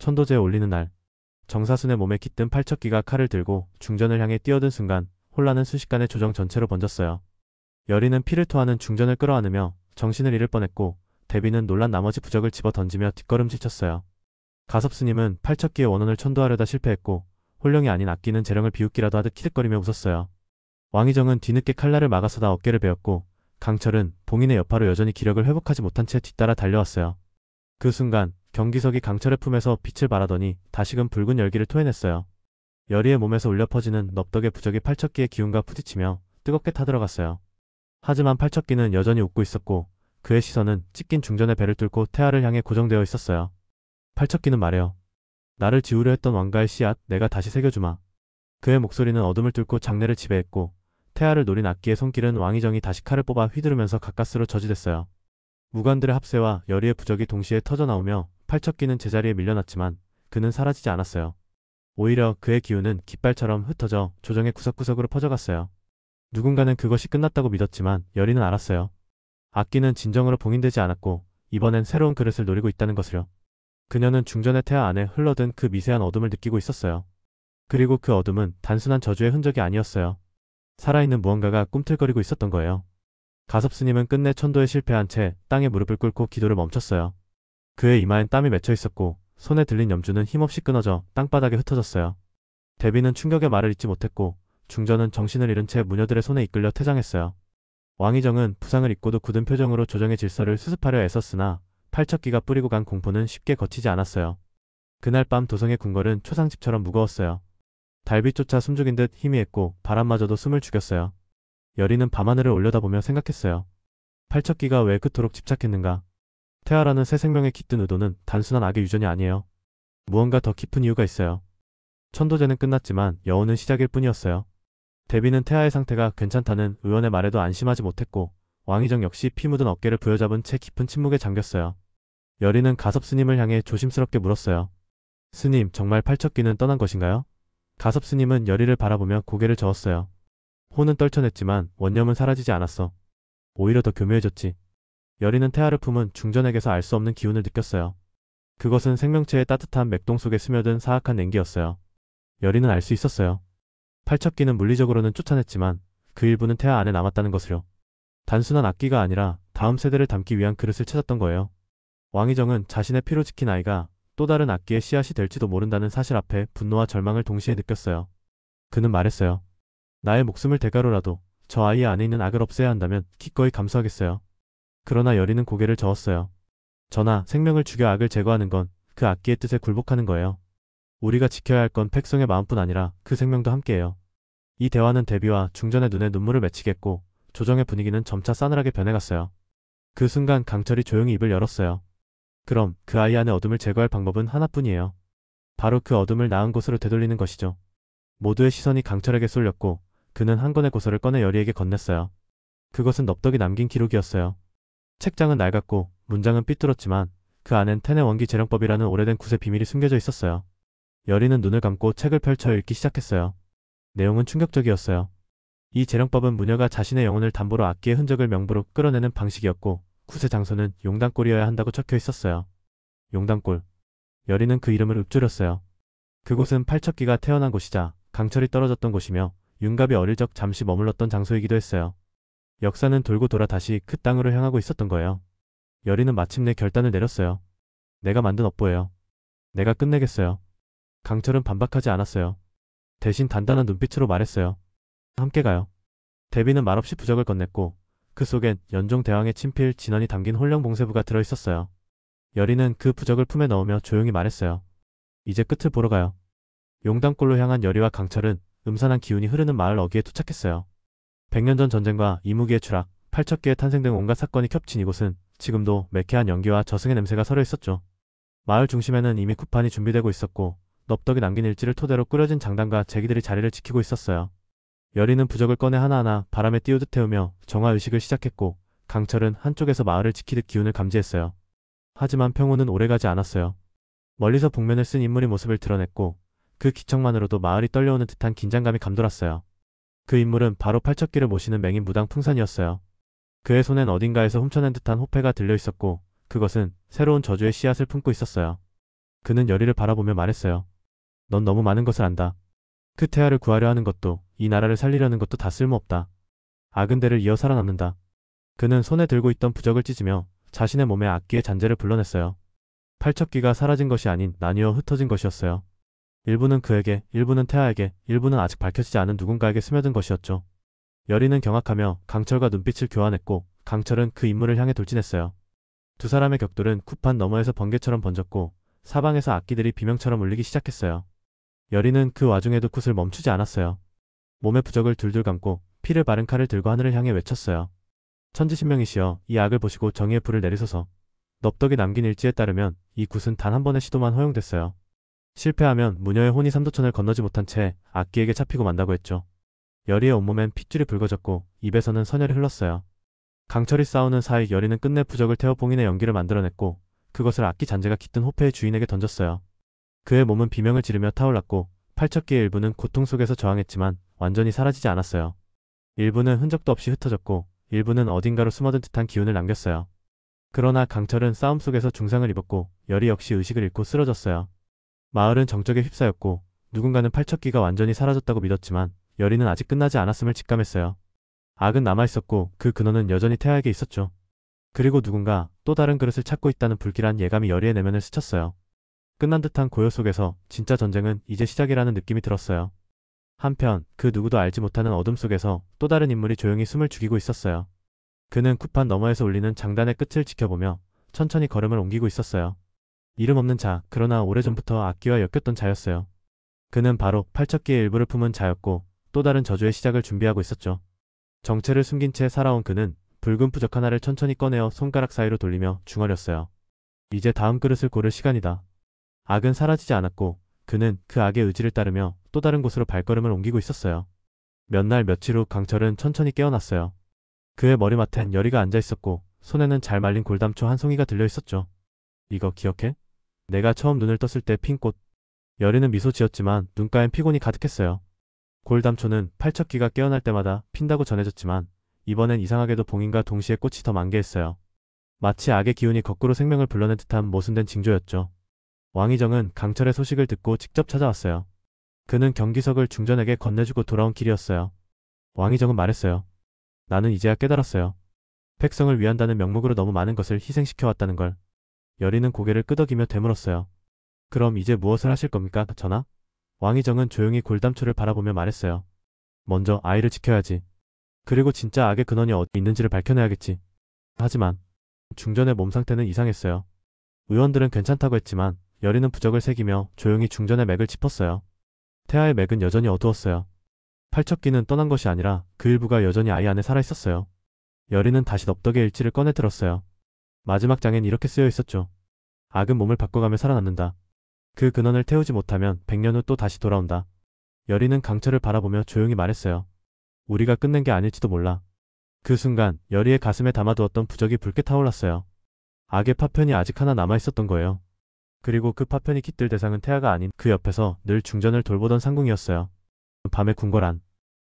천도제에 올리는 날, 정사순의 몸에 깃든 팔척기가 칼을 들고 중전을 향해 뛰어든 순간 혼란은 순식간에 조정 전체로 번졌어요. 여리는 피를 토하는 중전을 끌어안으며 정신을 잃을 뻔했고 대비는 놀란 나머지 부적을 집어 던지며 뒷걸음질 쳤어요. 가섭스님은 팔척기의 원혼을 천도하려다 실패했고 홀령이 아닌 아끼는 재령을 비웃기라도 하듯 키득거리며 웃었어요. 왕희정은 뒤늦게 칼날을 막아서다 어깨를 베었고 강철은 봉인의 여파로 여전히 기력을 회복하지 못한 채 뒤따라 달려왔어요. 그 순간 경기석이 강철의 품에서 빛을 발하더니 다시금 붉은 열기를 토해냈어요. 여리의 몸에서 울려 퍼지는 넙덕의 부적이 팔척기의 기운과 부딪히며 뜨겁게 타들어갔어요. 하지만 팔척기는 여전히 웃고 있었고 그의 시선은 찢긴 중전의 배를 뚫고 태아를 향해 고정되어 있었어요. 팔척기는 말해요. 나를 지우려 했던 왕가의 씨앗 내가 다시 새겨주마. 그의 목소리는 어둠을 뚫고 장내를 지배했고 태아를 노린 악기의 손길은 왕희정이 다시 칼을 뽑아 휘두르면서 가까스로 저지됐어요. 무관들의 합세와 여리의 부적이 동시에 터져나오며 팔척기는 제자리에 밀려났지만 그는 사라지지 않았어요. 오히려 그의 기운은 깃발처럼 흩어져 조정의 구석구석으로 퍼져갔어요. 누군가는 그것이 끝났다고 믿었지만 여리는 알았어요. 악기는 진정으로 봉인되지 않았고 이번엔 새로운 그릇을 노리고 있다는 것을요. 그녀는 중전의 태아 안에 흘러든 그 미세한 어둠을 느끼고 있었어요. 그리고 그 어둠은 단순한 저주의 흔적이 아니었어요. 살아있는 무언가가 꿈틀거리고 있었던 거예요. 가섭스님은 끝내 천도에 실패한 채 땅에 무릎을 꿇고 기도를 멈췄어요. 그의 이마엔 땀이 맺혀 있었고 손에 들린 염주는 힘없이 끊어져 땅바닥에 흩어졌어요. 대비는 충격의 말을 잇지 못했고 중전은 정신을 잃은 채 무녀들의 손에 이끌려 퇴장했어요. 왕희정은 부상을 입고도 굳은 표정으로 조정의 질서를 수습하려 애썼으나 팔척기가 뿌리고 간 공포는 쉽게 거치지 않았어요. 그날 밤 도성의 궁궐은 초상집처럼 무거웠어요. 달빛조차 숨죽인 듯 희미했고 바람마저도 숨을 죽였어요. 여리는 밤하늘을 올려다보며 생각했어요. 팔척기가 왜 그토록 집착했는가? 태아라는 새 생명의 깃든 의도는 단순한 악의 유전이 아니에요. 무언가 더 깊은 이유가 있어요. 천도제는 끝났지만 여우는 시작일 뿐이었어요. 대비는 태아의 상태가 괜찮다는 의원의 말에도 안심하지 못했고 왕희정 역시 피 묻은 어깨를 부여잡은 채 깊은 침묵에 잠겼어요. 여리는 가섭스님을 향해 조심스럽게 물었어요. 스님, 정말 팔척기는 떠난 것인가요? 가섭스님은 여리를 바라보며 고개를 저었어요. 혼은 떨쳐냈지만 원념은 사라지지 않았어. 오히려 더 교묘해졌지. 여리는 태아를 품은 중전에게서 알 수 없는 기운을 느꼈어요. 그것은 생명체의 따뜻한 맥동 속에 스며든 사악한 냉기였어요. 여리는 알 수 있었어요. 팔척기는 물리적으로는 쫓아냈지만 그 일부는 태아 안에 남았다는 것을요. 단순한 악기가 아니라 다음 세대를 담기 위한 그릇을 찾았던 거예요. 왕희정은 자신의 피로 지킨 아이가 또 다른 악기의 씨앗이 될지도 모른다는 사실 앞에 분노와 절망을 동시에 느꼈어요. 그는 말했어요. 나의 목숨을 대가로라도 저 아이 안에 있는 악을 없애야 한다면 기꺼이 감수하겠어요. 그러나 여리는 고개를 저었어요. 전하, 생명을 죽여 악을 제거하는 건 그 악기의 뜻에 굴복하는 거예요. 우리가 지켜야 할 건 백성의 마음뿐 아니라 그 생명도 함께해요. 이 대화는 대비와 중전의 눈에 눈물을 맺히겠고 조정의 분위기는 점차 싸늘하게 변해갔어요. 그 순간 강철이 조용히 입을 열었어요. 그럼 그 아이 안의 어둠을 제거할 방법은 하나뿐이에요. 바로 그 어둠을 나은 곳으로 되돌리는 것이죠. 모두의 시선이 강철에게 쏠렸고 그는 한 권의 고서를 꺼내 여리에게 건넸어요. 그것은 넙덕이 남긴 기록이었어요. 책장은 낡았고 문장은 삐뚤었지만 그 안엔 텐의 원기 재령법이라는 오래된 굿의 비밀이 숨겨져 있었어요. 여리는 눈을 감고 책을 펼쳐 읽기 시작했어요. 내용은 충격적이었어요. 이 재령법은 무녀가 자신의 영혼을 담보로 악기의 흔적을 명부로 끌어내는 방식이었고 굿의 장소는 용당골이어야 한다고 적혀 있었어요. 용당골. 여리는 그 이름을 읊조렸어요. 그곳은 팔척기가 태어난 곳이자 강철이 떨어졌던 곳이며 윤갑이 어릴 적 잠시 머물렀던 장소이기도 했어요. 역사는 돌고 돌아 다시 그 땅으로 향하고 있었던 거예요. 여리는 마침내 결단을 내렸어요. 내가 만든 업보예요. 내가 끝내겠어요. 강철은 반박하지 않았어요. 대신 단단한 눈빛으로 말했어요. 함께 가요. 대비는 말없이 부적을 건넸고 그 속엔 연종 대왕의 친필 진언이 담긴 홀령 봉쇄부가 들어있었어요. 여리는 그 부적을 품에 넣으며 조용히 말했어요. 이제 끝을 보러 가요. 용당골로 향한 여리와 강철은 음산한 기운이 흐르는 마을 어귀에 도착했어요. 100년 전 전쟁과 이무기의 추락, 팔척기의 탄생 등 온갖 사건이 겹친 이곳은 지금도 매캐한 연기와 저승의 냄새가 서려 있었죠. 마을 중심에는 이미 굿판이 준비되고 있었고 넙덕이 남긴 일지를 토대로 꾸려진 장단과 제기들이 자리를 지키고 있었어요. 여리는 부적을 꺼내 하나하나 바람에 띄우듯 태우며 정화의식을 시작했고 강철은 한쪽에서 마을을 지키듯 기운을 감지했어요. 하지만 평온은 오래가지 않았어요. 멀리서 복면을 쓴 인물이 모습을 드러냈고 그 기척만으로도 마을이 떨려오는 듯한 긴장감이 감돌았어요. 그 인물은 바로 팔척기를 모시는 맹인 무당 풍산이었어요. 그의 손엔 어딘가에서 훔쳐낸 듯한 호패가 들려있었고 그것은 새로운 저주의 씨앗을 품고 있었어요. 그는 열의를 바라보며 말했어요. 넌 너무 많은 것을 안다. 그 태아를 구하려 하는 것도 이 나라를 살리려는 것도 다 쓸모없다. 아근대를 이어 살아남는다. 그는 손에 들고 있던 부적을 찢으며 자신의 몸에 악기의 잔재를 불러냈어요. 팔척귀가 사라진 것이 아닌 나뉘어 흩어진 것이었어요. 일부는 그에게, 일부는 태아에게, 일부는 아직 밝혀지지 않은 누군가에게 스며든 것이었죠. 열의는 경악하며 강철과 눈빛을 교환했고 강철은 그 인물을 향해 돌진했어요. 두 사람의 격돌은 쿠판 너머에서 번개처럼 번졌고 사방에서 악기들이 비명처럼 울리기 시작했어요. 열의는 그 와중에도 굿을 멈추지 않았어요. 몸에 부적을 둘둘 감고 피를 바른 칼을 들고 하늘을 향해 외쳤어요. 천지신명이시여, 이 악을 보시고 정의의 불을 내리소서. 넙덕이 남긴 일지에 따르면 이 굿은 단 한 번의 시도만 허용됐어요. 실패하면 무녀의 혼이 삼도천을 건너지 못한 채 악기에게 잡히고 만다고 했죠. 열의의 온몸엔 핏줄이 붉어졌고 입에서는 선혈이 흘렀어요. 강철이 싸우는 사이 열의는 끝내 부적을 태워 봉인의 연기를 만들어냈고 그것을 악기 잔재가 깃든 호패의 주인에게 던졌어요. 그의 몸은 비명을 지르며 타올랐고 팔척기의 일부는 고통 속에서 저항했지만 완전히 사라지지 않았어요. 일부는 흔적도 없이 흩어졌고 일부는 어딘가로 숨어든 듯한 기운을 남겼어요. 그러나 강철은 싸움 속에서 중상을 입었고 열의 역시 의식을 잃고 쓰러졌어요. 마을은 정적에 휩싸였고 누군가는 팔척기가 완전히 사라졌다고 믿었지만 열의는 아직 끝나지 않았음을 직감했어요. 악은 남아있었고 그 근원은 여전히 태아에게 있었죠. 그리고 누군가 또 다른 그릇을 찾고 있다는 불길한 예감이 열의의 내면을 스쳤어요. 끝난 듯한 고요 속에서 진짜 전쟁은 이제 시작이라는 느낌이 들었어요. 한편 그 누구도 알지 못하는 어둠 속에서 또 다른 인물이 조용히 숨을 죽이고 있었어요. 그는 쿠판 너머에서 울리는 장단의 끝을 지켜보며 천천히 걸음을 옮기고 있었어요. 이름 없는 자, 그러나 오래전부터 악기와 엮였던 자였어요. 그는 바로 팔척기의 일부를 품은 자였고 또 다른 저주의 시작을 준비하고 있었죠. 정체를 숨긴 채 살아온 그는 붉은 부적 하나를 천천히 꺼내어 손가락 사이로 돌리며 중얼였어요. 이제 다음 그릇을 고를 시간이다. 악은 사라지지 않았고 그는 그 악의 의지를 따르며 또 다른 곳으로 발걸음을 옮기고 있었어요. 몇 날 며칠 후 강철은 천천히 깨어났어요. 그의 머리맡엔 열의가 앉아있었고 손에는 잘 말린 골담초 한 송이가 들려있었죠. 이거 기억해? 내가 처음 눈을 떴을 때 핀 꽃. 열의는 미소 지었지만 눈가엔 피곤이 가득했어요. 골담초는 팔척귀가 깨어날 때마다 핀다고 전해졌지만 이번엔 이상하게도 봉인과 동시에 꽃이 더 만개했어요. 마치 악의 기운이 거꾸로 생명을 불러낸 듯한 모순된 징조였죠. 왕희정은 강철의 소식을 듣고 직접 찾아왔어요. 그는 경기석을 중전에게 건네주고 돌아온 길이었어요. 왕희정은 말했어요. 나는 이제야 깨달았어요. 백성을 위한다는 명목으로 너무 많은 것을 희생시켜왔다는 걸. 열의는 고개를 끄덕이며 되물었어요. 그럼 이제 무엇을 하실 겁니까, 전하? 왕희정은 조용히 골담초를 바라보며 말했어요. 먼저 아이를 지켜야지. 그리고 진짜 악의 근원이 어디 있는지를 밝혀내야겠지. 하지만 중전의 몸 상태는 이상했어요. 의원들은 괜찮다고 했지만 열의는 부적을 새기며 조용히 중전의 맥을 짚었어요. 태아의 맥은 여전히 어두웠어요. 팔척귀는 떠난 것이 아니라 그 일부가 여전히 아이 안에 살아있었어요. 열의는 다시 넙덕의 일지를 꺼내 들었어요. 마지막 장엔 이렇게 쓰여 있었죠. 악은 몸을 바꿔가며 살아남는다. 그 근원을 태우지 못하면 100년 후 또 다시 돌아온다. 열의는 강철을 바라보며 조용히 말했어요. 우리가 끝낸 게 아닐지도 몰라. 그 순간 열의의 가슴에 담아두었던 부적이 붉게 타올랐어요. 악의 파편이 아직 하나 남아있었던 거예요. 그리고 그 파편이 깃들 대상은 태아가 아닌 그 옆에서 늘 중전을 돌보던 상궁이었어요. 밤의 궁궐안.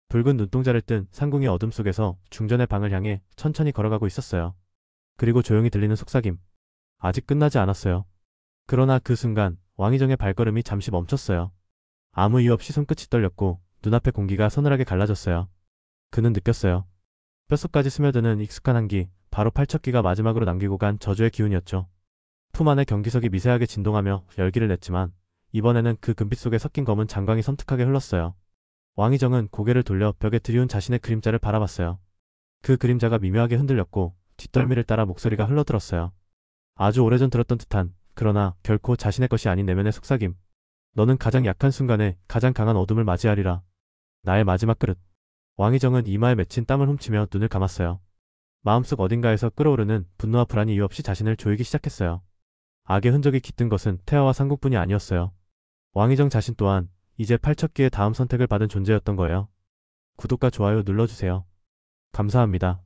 붉은 눈동자를 뜬 상궁이 어둠 속에서 중전의 방을 향해 천천히 걸어가고 있었어요. 그리고 조용히 들리는 속삭임. 아직 끝나지 않았어요. 그러나 그 순간 왕희정의 발걸음이 잠시 멈췄어요. 아무 이유 없이 손끝이 떨렸고 눈앞의 공기가 서늘하게 갈라졌어요. 그는 느꼈어요. 뼛속까지 스며드는 익숙한 한기, 바로 팔척귀가 마지막으로 남기고 간 저주의 기운이었죠. 품 안의 경기석이 미세하게 진동하며 열기를 냈지만 이번에는 그 금빛 속에 섞인 검은 장광이 섬뜩하게 흘렀어요. 왕희정은 고개를 돌려 벽에 드리운 자신의 그림자를 바라봤어요. 그 그림자가 미묘하게 흔들렸고 뒷덜미를 따라 목소리가 흘러들었어요. 아주 오래전 들었던 듯한, 그러나 결코 자신의 것이 아닌 내면의 속삭임. 너는 가장 약한 순간에 가장 강한 어둠을 맞이하리라. 나의 마지막 그릇. 왕희정은 이마에 맺힌 땀을 훔치며 눈을 감았어요. 마음속 어딘가에서 끓어오르는 분노와 불안이 이유 없이 자신을 조이기 시작했어요. 악의 흔적이 깃든 것은 태아와 상국뿐이 아니었어요. 왕희정 자신 또한 이제 팔척귀의 다음 선택을 받은 존재였던 거예요. 구독과 좋아요 눌러주세요. 감사합니다.